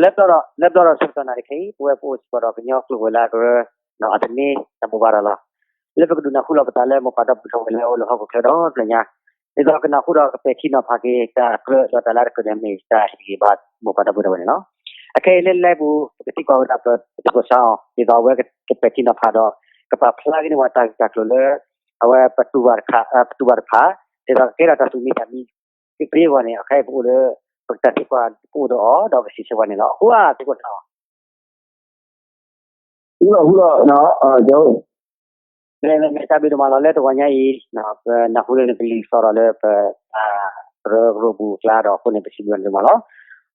laptop sector na kai web post para kenyo ku wala ko no atni na mubara la laptop du na khula patale mo pada puso wala o lo ko kedo nya ida kana khura pe khina phage ta kre da talar ko ne sta hi bat mo pada puso wala no akai le le bu ti ko da ko sa ida we ke pe khina phado ka pa plug ni wata ka lo le awa patubar pha ida ke ra ta tu mi ta mi ki pre wa ne akai bu le ta ti kwa ko do do si se wa ne lo hua ti ko ta hula no jo me ta bi do ma lo le to wa nya yi na hu le ni so ra le pe ro bu kla do ko ne pe si bi ma lo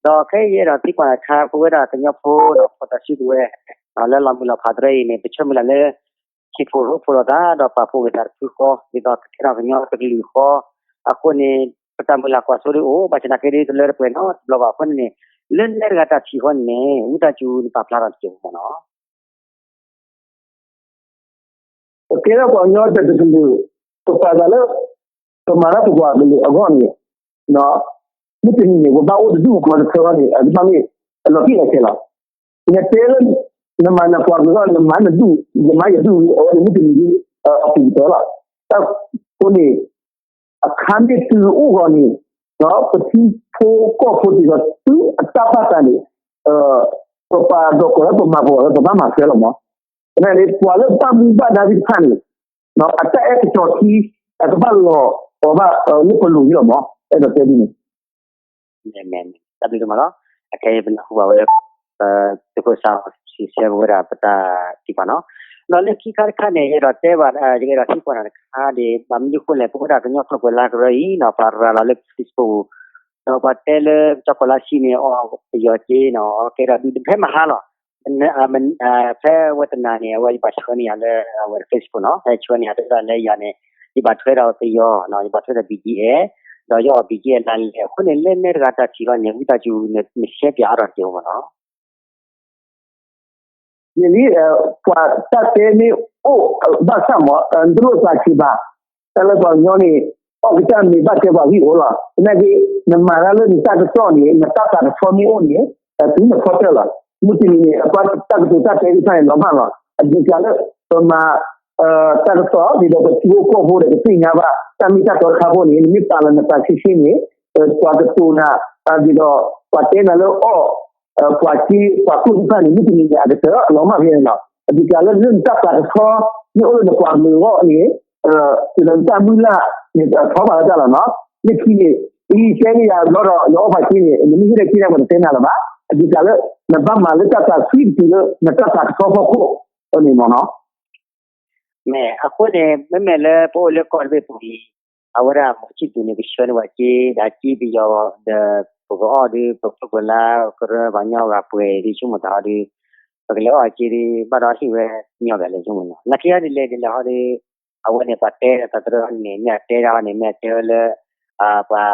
do ke ye da ti kwa kha ko da ka nya pho do pa ta si du we le la mu la pha dre ne pe chum la le ki pho ro pho da do pa pho we ta ku ko ni do ka ra nya pe li ko a ko ne pata mu la kwa so ro ba chana ke ri le pe no lo ba ko ne len le ga ta chi ko ne u ta chu ni pa pla ra chi mo no kera ko nyo ta tu to pa da le to mara to kwa le agon ni no mutin ni ko ba o du ko na ko ni a ma mi lo ki la ke la ni tele na ma na kwa go na ma na du ni ma ya du o ni mutin ni a pi to la ta ko ni a kan de tu o go ni no ko ti po ko po ti ga tu a ta pa ta ni ko pa do ko to ma bo to ma ke lo mo na le kwa le pa mu ba da bi kan no ata e to ki a ba lo o ba ni ko lu yo mo e do te ni men ta bi do ma lo akai ben hu ba we te ko sa si se wo ra pata ti pa no no le ki kar kha ne ye ro te ba ye ro ti ko na kha de ba mi ko le ko da ko nyo ko la ko yi no pa ra la le si po no pa te le chocolate si ne o yo ti no ke ra bi de ma ha loมันแค่วัฒนาเนี่ยว่าบัตรชนีอะไรว่าเฟซบุ๊กเนาะแต่ชนีอะไรอะไรอย่างเนี่ยที่บัตรเราไปย่อเนาะที่บัตรเรา BGA เราย่อ BGA นั่นแหละคนเล่นเนี่ยก็จะที่ว่าเนี่ยวิตาจูเนี่ยไม่ใช่พิอาร์เดียวเนาะนี่กว่าตัดเตนี่โอ้บ้าซ้ำว่าดรูสักทีบ้าแต่ละคนย้อนนี่โอ้ที่จะมีบัตรเจ้าวิโอละนั่นคือนมาแล้วนี่ตัดตัวนี่นตัดตัวฟอร์มิโอนี่ถึงจะพอเจอละมุตินี่ก็ตัดตัวตัดเตนี่ใช่หรือเปล่าล่ะดิฉันเลยตัวมาตัดตัวที่เราที่ว่าข้อมูลที่สิ่งว่าถ้ามีตัดตัวข้อมูลนี่มีตาลนตัดชิ้นนี่ตัวตัวน่ะที่เราตัวเตนั่นเลยโอ้กว่าที่คุณท่านนี่ที่นี่อาจจะเรามาเพียงเนาะดิฉันเลยเรื่องตัดตัวข้อนี่โอ้ในความมือว่านี่ที่เราจะมุ่งละนี่เขาบอกจะแล้วเนาะนี่ที่นี่อีเช่นนี่เราเราไปที่นี่นี่ไม่ได้ที่ไหนมันเส้นอะไรบ้างဒီကလည်းနဘာမလက်တာဆွီတီလို့နတာတာဆောဖို့ကိုအနေမနော်မဲအခုနဲ့မဲလေပိုလေကော်ဘေပူဒီအဝရမချစ်တူနေပြီးရှင်းဝချီဒါကြည့်ပြီးတော့ပိုအော်ဒီပိုကလာကရဘာညောကပွဲဒီချုံမတာဒီပကလောအချီဒီဘာသာရှိပဲညောတယ်လေချုံမနော်လက်ခရဒီလေဒီလာဟောဒီအဝနဲ့ပတ်တဲ့တတရနေမြတ်တဲတာနေမြတ်တဲလေပါ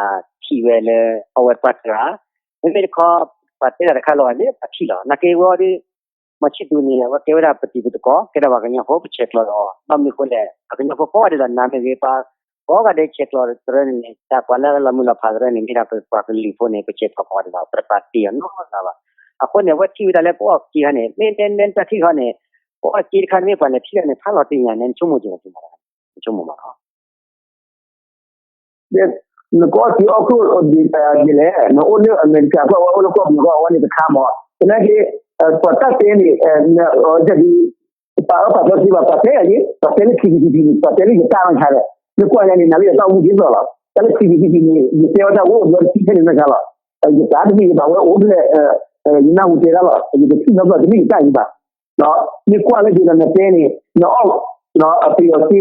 ချီဝဲလေအဝပတ်တာမဲခေါ်ပတ်တဲ့ခါလောလေအချီလောနကေဝဒီမချစ်တူနေဝကေဝရပတိဘတကောကေရဘာကညာဟောပချက်လောမမီကိုလေအကညာကိုပေါ်တယ်နာမေကေပါဘောကတဲ့ချက်လောတရနေတာပလာလာမူလာဖာဒရနေမိတာပလီဖုန်နေပချက်ပေါ်တယ်ပပတ်တီနော်လာပါအခုနေဝချီဝဒလေပေါ်ကြည့်ဟနေမင်းတန်တန်တတိခနေပေါ်ကြည့်ခနေပါလေဖြစ်နေဖာလောတင်ရနေချုံမကြည့်မှာချုံမမှာနော်နကောတီအခုဒီလေနော်အိုလေအမေရိကကဝလကောဘကောဝနေတခါမောတနည်းပတ်တဲ့နေဂျဒီပါတော့ပတ်ပြီးပါပတ်တယ်ကြီးပတ်တယ်ခီခီပတ်တယ်ကြီးတာန်ခါတယ်ဒီကွာရနေနားလေးတော့ဘူးကြီးတော့လားတယ်ခီခီနေဒီပြောတာဝို့ဒီခီနေမှာလားဒီတာဒီဘာဝအိုးလေဒီနာဦးတယ်လားဒီခီနော်ဒီတိုင်ပါနော်ဒီကွာလေဒီနဲ့နေနော်အပီယိုစီ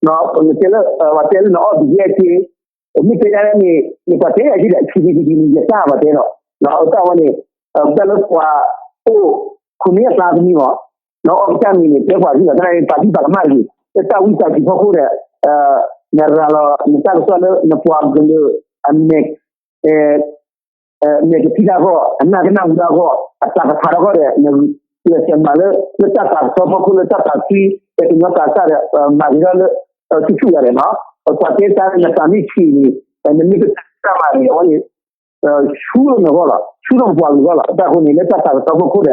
နော်ဒီတယ်ဝတ်တယ်နော်ဒီရဲ့တီမိတရရနေပတ်တယ်ကြီးခီခီနေရတာပါတယ်နော်နော်တော့ဝင်ဘယ်လိုကွာအိုခုနေသာသမီးပေါ့နော်အကြမ်းမီနေပြောပါလိမ့်တယ်ဒါပါတိပါမကြီးတဝိစာကြီးဖို့တဲ့နရလာနတာဆိုလည်းနပွားကလေးအမေမေကတိတော့အနာကနာတော့အတာခါတော့တဲ့ဒီစမလည်းနတာပါဆိုဖို့လည်းတတ်စီတဲ့နတာစားမာရီလည်းသူချရတယ်နော်ပတ်တဲ့တာနတာမီချီနေနမီကတာမာရီ输了那个了，输了光了了，但后你那咋找不苦的，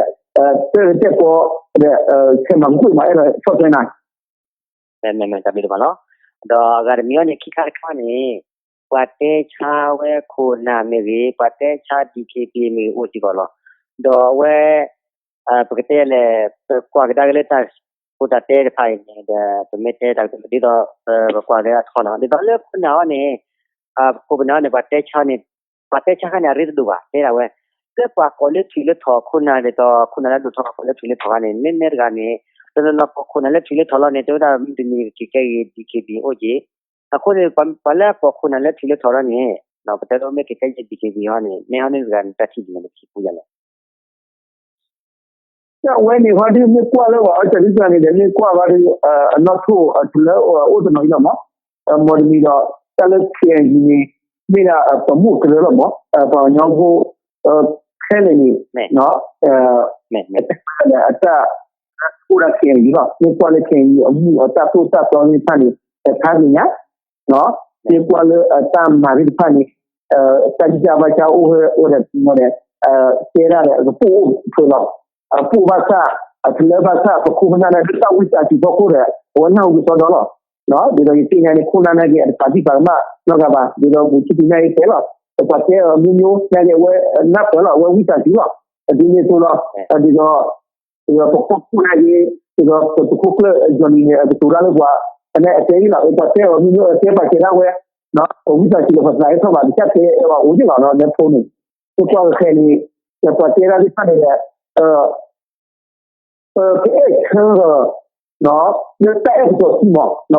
这波开门贵嘛，那个说真的，မဲတပြီတော့နော်တော့ဂရမီယနေခိခါခါနေပတ်တဲချာဝဲခိုနာမေကြီးပတ်တဲချာ DKP မီအိုတီကောလောတော့ဝဲပကတဲ့လေကွာကဒါကလေးတာကိုတတဲ့ဖိုင်နေတဲ့မတဲ့တာဒီတော့ကွာလေထောနာဒီတော့လေခုနာနေကိုဘနာနေပတ်တဲချာနေပတ်တဲချာကနေရစ်ဒူပါတဲ့ဝဲကပွားကိုလေထီလေထောခုနာလေတော့ခုနာလေတော့ကိုလေထီလေထောကနေနေကနေတော့တော့ခုနလည်းထီလေထော်လာနေတော့ဒါဒီနီDKB โอเคအခုလည်းပလာခုနလည်းထီလေထော်လာနေတော့ပတ်တော့မေKK DKB ဟာနေဟန်ကန်တချီဒီလည်းဖြစ်ပူရလဲ那我你话的你过了我这里讲的你过吧的那处除了我怎么样嘛我的那个在那天你那个不木可了嘛把娘夫开了你那ကိုရခင်ကြီးတော့ဒီကွာလေခင်ကြီးအမှုအတပ်တို့တပ်တော်နေဖန်နေထားနေညာနော်ဒီကွာလေအတမ်းမာရီဖန်နေတကြပါချာအိုးအိုးတဲ့မော်တဲ့စေရတယ်ပူထိုးတော့ပူပါစားအထလဲပါစားခုမနာနဲ့တောက်ဝိတာချီတော့ကိုရဝနောက်ဆိုတော့နော်ဒီလိုဒီနေခုနာနဲ့ကပါတိပါမတော့ကပါဒီလိုဘူးချီနေတယ်လို့ပတ်တဲ့မျိုးနဲ့ဝဲနပ်တော့ဝဲဝိတာချီတော့ဒီနေ့ဆိုတော့ဒီတော့kuna ye ko ko ko joni ne tura le kwa ana atei la o pate o mi no te pa kera we no o mi ta ki lo fa sai so ba ta ke wa o ji la no ne phone ni ko ko ke ni ya pa kera di sa ne ke ke no ne ta e ko si mo no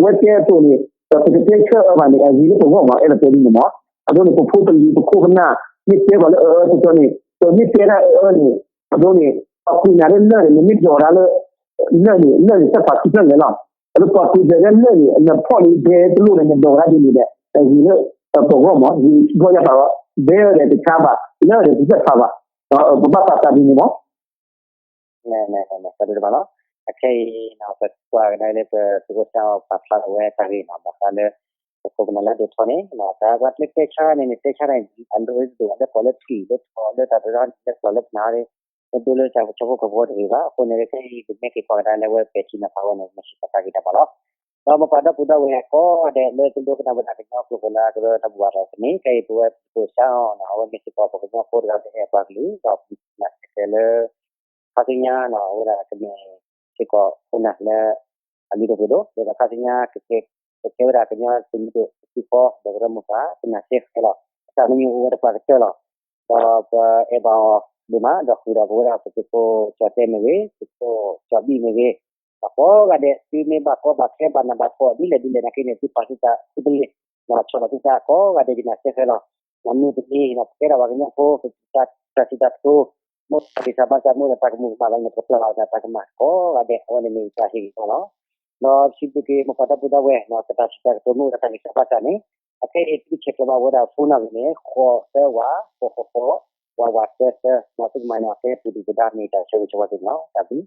we ke to ni ta ke ke ba ni a ji lo ko ma e la te ni mo a do ni ko pho to ni ko na ni te ba le to ni to ni te na ni a do niအခုနားလည်းလည်းမြစ်ကြော်ရလည်းလည်းစက်ပါဖြစ်နေလားအဲ့တော့ပါပြီးတယ်လည်းလည်းဖော်နေတယ်လို့လည်းတော့ရည်နေတဲ့ဒီလိုတော့မဒီဘောရပါဘယ်ရတဲ့ချာပါလည်းဒီစက်ပါဘာပါတာဒီနေမမဲဆက်တယ်ပါနော်အခေနောက်ပတ်ကွာလည်းသူကစောပါဖလာဝဲတာရီနော်ဘာလဲကိုကနလာဒတ်နေနော်ဒါကလည်းတေချာနေတေချာတိုင်းအန်ဒရိုက်တို့လည်း quality လည်း quality တာတော့လည်း quality နားတယ်ဒိုလ်ချာချောကဘောတွေကခုနေခေဒီမေကေပေါ်တာလည်းဝဲပက်ချီနာပါဝင်မရှိပတာကိတာပါလို့တော့မပါတော့ပူတော့ဝဲကောတဲ့လေတုဒကနာဘတာကတော့ကိုလာတော့တဘွားတော့နေကေပူပူဆောင်နော်ဝဲမရှိပေါ်ပေါ်ကတော့ပေါ်တဲ့ပါကလူတော့နာတယ်လေခါစညာနော်ဝဲတာကနေဒီကောခုနလည်းအလီတို့တို့ဒါခါစညာကေဝရကညာစင်တို့ဒီပေါ်ဒါရမပါနာဆက်ခလာစာမီဝဲတာပါကချေလာတော့အဘောဒီမှာတော့ခူရာဘောရာပစ်ကိုချတဲ့နေပဲပစ်ကိုချပြီးနေပဲတော့ကတဲ့ဒီနေပါကောပါခဲပါနဘာခေါ်ဒီလေနာကိနေသူပါစတာဒီလေတော့ချောတူတာကောကတဲ့ဒီနာဆက်ခဲတော့နမျိုးဒီနော်ကဲတော့ကညကိုစတာစတာကိုမတ်ဒီစာပါစာမို့တာကမှုပါလိုက်နေပလာတာကမှာကောကတဲ့ဟိုနေမိတာဟိနော်တော့ရှိပြီမဖတ်ပူတော့ဝဲနော်စတာစတာကိုမို့တာကစပါတာနေအခေဒီချက်တော့ဝဲတာဖုန်းနာနေခေါ်ဆဲဝါခေါ်ဝါဆက်မတ်မိုင်းနာကေပူဒီဒါနေတာချေချဝတ်နော်တပီ